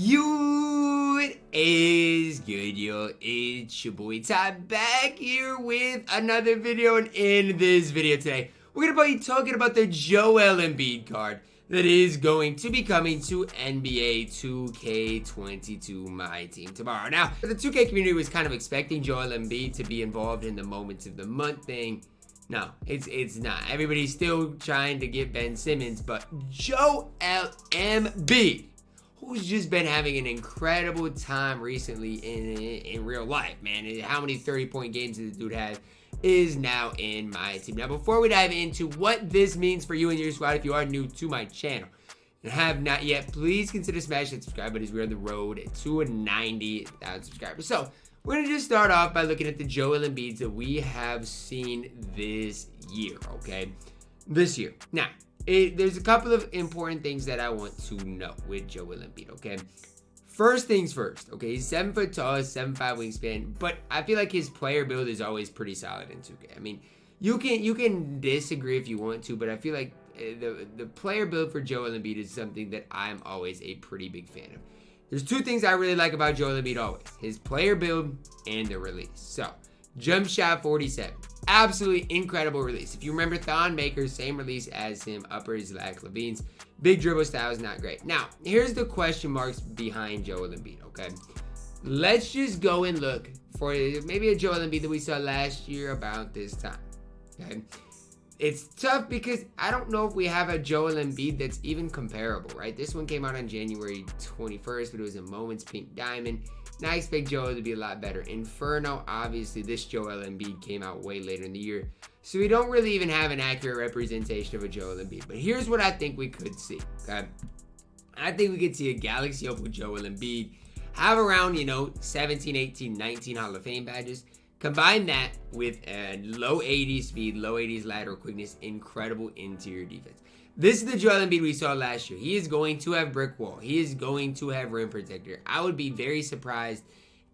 What is good, yo? It's your boy Ty back here with another video, and in this video today, we're gonna be talking about the Joel Embiid card that is going to be coming to NBA 2K22 MyTEAM tomorrow. Now, the 2K community was kind of expecting Joel Embiid to be involved in the Moments of the Month thing. No, it's not. Everybody's still trying to get Ben Simmons, but Joel Embiid, who's just been having an incredible time recently in real life, man. How many 30-point games does this dude have is now in my team. Now, before we dive into what this means for you and your squad, if you are new to my channel and have not yet, please consider smashing that subscribe button as we're on the road to 90,000 subscribers. So, we're going to just start off by looking at the Joel Embiids that we have seen this year, okay? This year. Now, there's a couple of important things that I want to know with Joel Embiid, okay? First things first, okay? He's 7 foot tall, 7'5" wingspan, but I feel like his player build is always pretty solid in 2K. I mean, you can disagree if you want to, but I feel like the player build for Joel Embiid is something that I'm always a pretty big fan of. There's two things I really like about Joel Embiid always: his player build and the release. So, jump shot 47. Absolutely incredible release. If you remember Thon Maker's same release as him, upper is Zach LaVine's. Big dribble style is not great. Now, here's the question marks behind Joel Embiid, okay? Let's just go and look for maybe a Joel Embiid that we saw last year about this time, okay? It's tough because I don't know if we have a Joel Embiid that's even comparable, right? This one came out on January 21st, but it was a Moments Pink Diamond. Now I expect Joel to be a lot better. Inferno, obviously, this Joel Embiid came out way later in the year, so we don't really even have an accurate representation of a Joel Embiid. But here's what I think we could see, okay? I think we could see a Galaxy Opal Joel Embiid have around, 17, 18, 19 Hall of Fame badges. Combine that with a low 80s speed, low 80s lateral quickness, incredible interior defense. This is the Joel Embiid we saw last year. He is going to have brick wall. He is going to have rim protector. I would be very surprised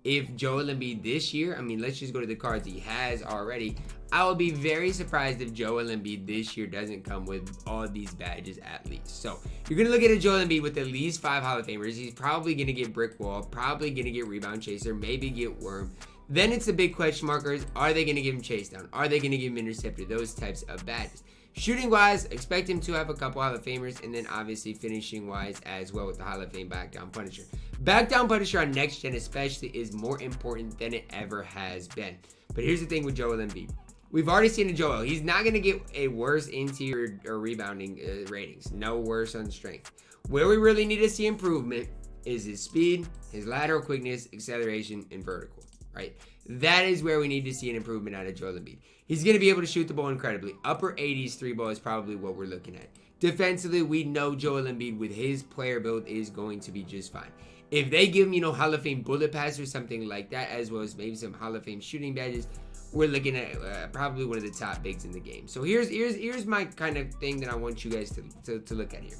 if Joel Embiid this year, I mean, let's just go to the cards he has already. I would be very surprised if Joel Embiid this year doesn't come with all these badges at least. So, you're going to look at a Joel Embiid with at least 5 Hall of Famers. He's probably going to get brick wall, probably going to get rebound chaser, maybe get worm. Then it's the big question markers. Are they going to give him chase down? Are they going to give him interceptor? Those types of badges. Shooting wise, expect him to have a couple Hall of Famers, and then obviously finishing wise as well with the Hall of Fame back down Punisher. Back down Punisher on next gen especially is more important than it ever has been. But here's the thing with Joel Embiid. We've already seen a Joel. He's not going to get a worse interior or rebounding ratings. No worse on strength. Where we really need to see improvement is his speed, his lateral quickness, acceleration, and vertical. Right? That is where we need to see an improvement out of Joel Embiid. He's going to be able to shoot the ball incredibly. Upper 80s 3-ball is probably what we're looking at. Defensively, we know Joel Embiid with his player build is going to be just fine. If they give him, Hall of Fame bullet pass or something like that, as well as maybe some Hall of Fame shooting badges, we're looking at probably one of the top bigs in the game. So here's my kind of thing that I want you guys to look at here.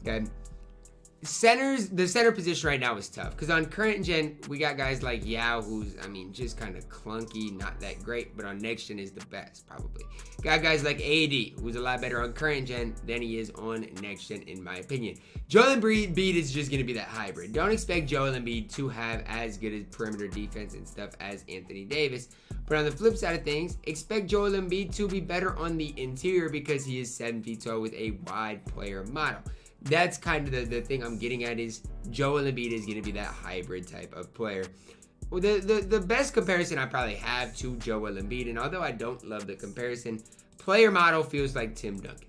Okay. The center position right now is tough because on current gen we got guys like Yao, who's just kind of clunky, not that great, but on next gen is the best probably. Got guys like AD, who's a lot better on current gen than he is on next gen in my opinion. Joel Embiid is just going to be that hybrid. Don't expect Joel Embiid to have as good as perimeter defense and stuff as Anthony Davis, but on the flip side of things, expect Joel Embiid to be better on the interior because he is 7 feet tall with a wide player model. That's kind of the thing I'm getting at is Joel Embiid is going to be that hybrid type of player. Well, the best comparison I probably have to Joel Embiid, and although I don't love the comparison, player model feels like Tim Duncan.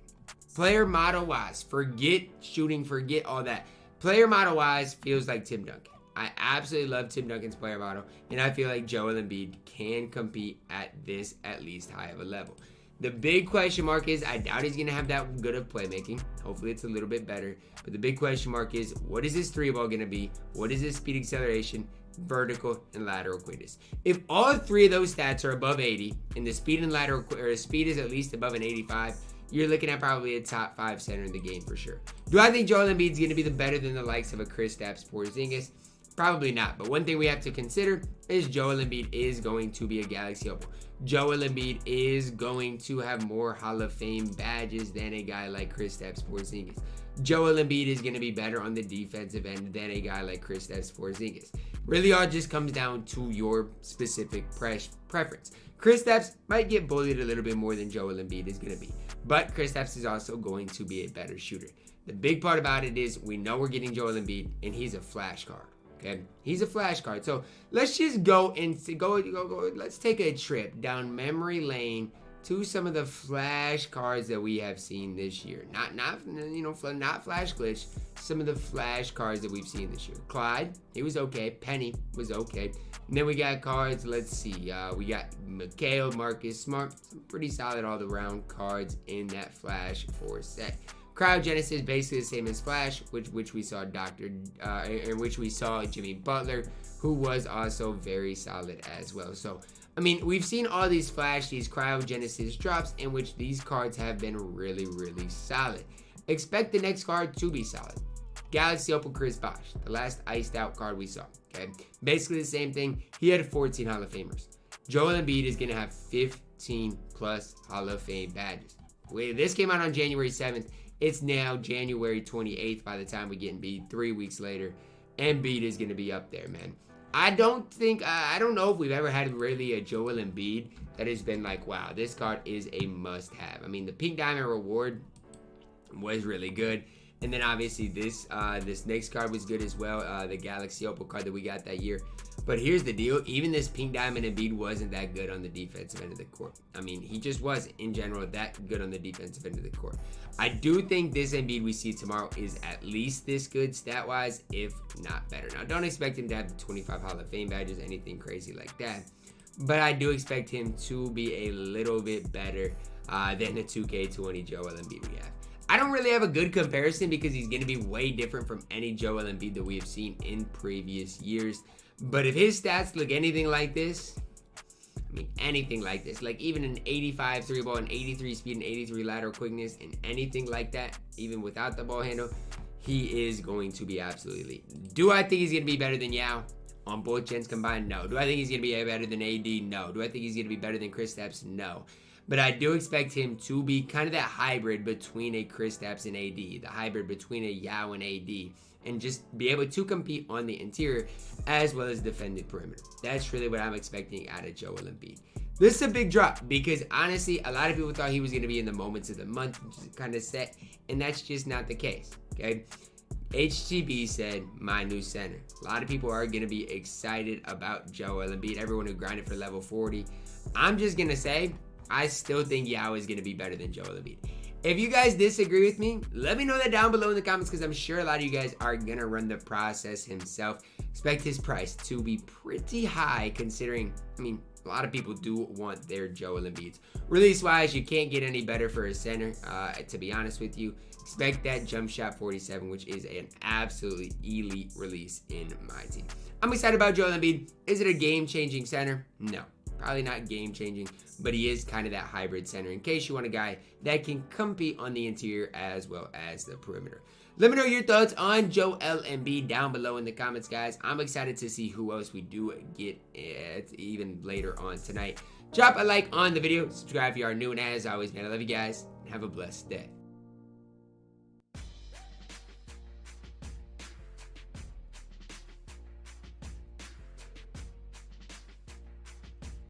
Player model wise, forget shooting, forget all that. Player model wise feels like Tim Duncan. I absolutely love Tim Duncan's player model, and I feel like Joel Embiid can compete at this at least high of a level. The big question mark is, I doubt he's going to have that good of playmaking. Hopefully it's a little bit better. But the big question mark is, what is his 3-ball going to be? What is his speed acceleration, vertical, and lateral quickness? If all 3 of those stats are above 80, and the speed and lateral, or speed is at least above an 85, you're looking at probably a top 5 center in the game for sure. Do I think Joel Embiid is going to be better than the likes of a Kristaps Porzingis? Probably not, but one thing we have to consider is Joel Embiid is going to be a Galaxy Opal. Joel Embiid is going to have more Hall of Fame badges than a guy like Kristaps Porzingis. Joel Embiid is going to be better on the defensive end than a guy like Kristaps Porzingis. Really all just comes down to your specific preference. Kristaps might get bullied a little bit more than Joel Embiid is going to be, but Kristaps is also going to be a better shooter. The big part about it is we know we're getting Joel Embiid, and he's a flash card. Okay, he's a flash card. So let's just go. Let's take a trip down memory lane to some of the flash cards that we have seen this year. Not flash glitch. Some of the flash cards that we've seen this year. Clyde, he was okay. Penny was okay. And then we got cards. Let's see. We got Mikhail, Marcus Smart. Some pretty solid all around cards in that flash 4 set. Cryogenesis basically the same as Flash, which we saw in which we saw Jimmy Butler, who was also very solid as well. So, I mean, we've seen all these Flash, these Cryogenesis drops in which these cards have been really, really solid. Expect the next card to be solid. Galaxy Opal Chris Bosh, the last iced out card we saw. Okay, basically the same thing. He had 14 Hall of Famers. Joel Embiid is gonna have 15 plus Hall of Fame badges. This came out on January 7th. It's now January 28th by the time we get Embiid 3 weeks later. Embiid is going to be up there, man. I don't know if we've ever had really a Joel Embiid that has been like, wow, this card is a must-have. I mean, the Pink Diamond Reward was really good. And then obviously this next card was good as well, the Galaxy Opal card that we got that year. But here's the deal, even this Pink Diamond Embiid wasn't that good on the defensive end of the court. I mean, he just wasn't, in general, that good on the defensive end of the court. I do think this Embiid we see tomorrow is at least this good stat-wise, if not better. Now, don't expect him to have the 25 Hall of Fame badges, anything crazy like that. But I do expect him to be a little bit better than the 2K20 Joel Embiid we have. I don't really have a good comparison because he's going to be way different from any Joel Embiid that we have seen in previous years. But if his stats look anything like this, I mean anything like this, like even an 85 3 ball, an 83 speed, and 83 lateral quickness, and anything like that, even without the ball handle, he is going to be absolutely elite. Do I think he's going to be better than Yao on both gens combined? No. Do I think he's going to be better than AD? No. Do I think he's going to be better than Kristaps? No. But I do expect him to be kind of that hybrid between a Kristaps and AD, the hybrid between a Yao and AD, and just be able to compete on the interior as well as defend the perimeter. That's really what I'm expecting out of Joel Embiid. This is a big drop because honestly, a lot of people thought he was going to be in the moments of the month kind of set, and that's just not the case, okay? HTB said, my new center. A lot of people are going to be excited about Joel Embiid, everyone who grinded for level 40. I'm just going to say, I still think Yao is going to be better than Joel Embiid. If you guys disagree with me, let me know that down below in the comments because I'm sure a lot of you guys are going to run the process himself. Expect his price to be pretty high considering, I mean, a lot of people do want their Joel Embiids. Release-wise, you can't get any better for a center, to be honest with you. Expect that jump shot 47, which is an absolutely elite release in my team. I'm excited about Joel Embiid. Is it a game-changing center? No. Probably not game-changing, but he is kind of that hybrid center in case you want a guy that can compete on the interior as well as the perimeter. Let me know your thoughts on Joel Embiid down below in the comments, guys. I'm excited to see who else we do get even later on tonight. Drop a like on the video, subscribe if you are new, and as always, man, I love you guys, and have a blessed day.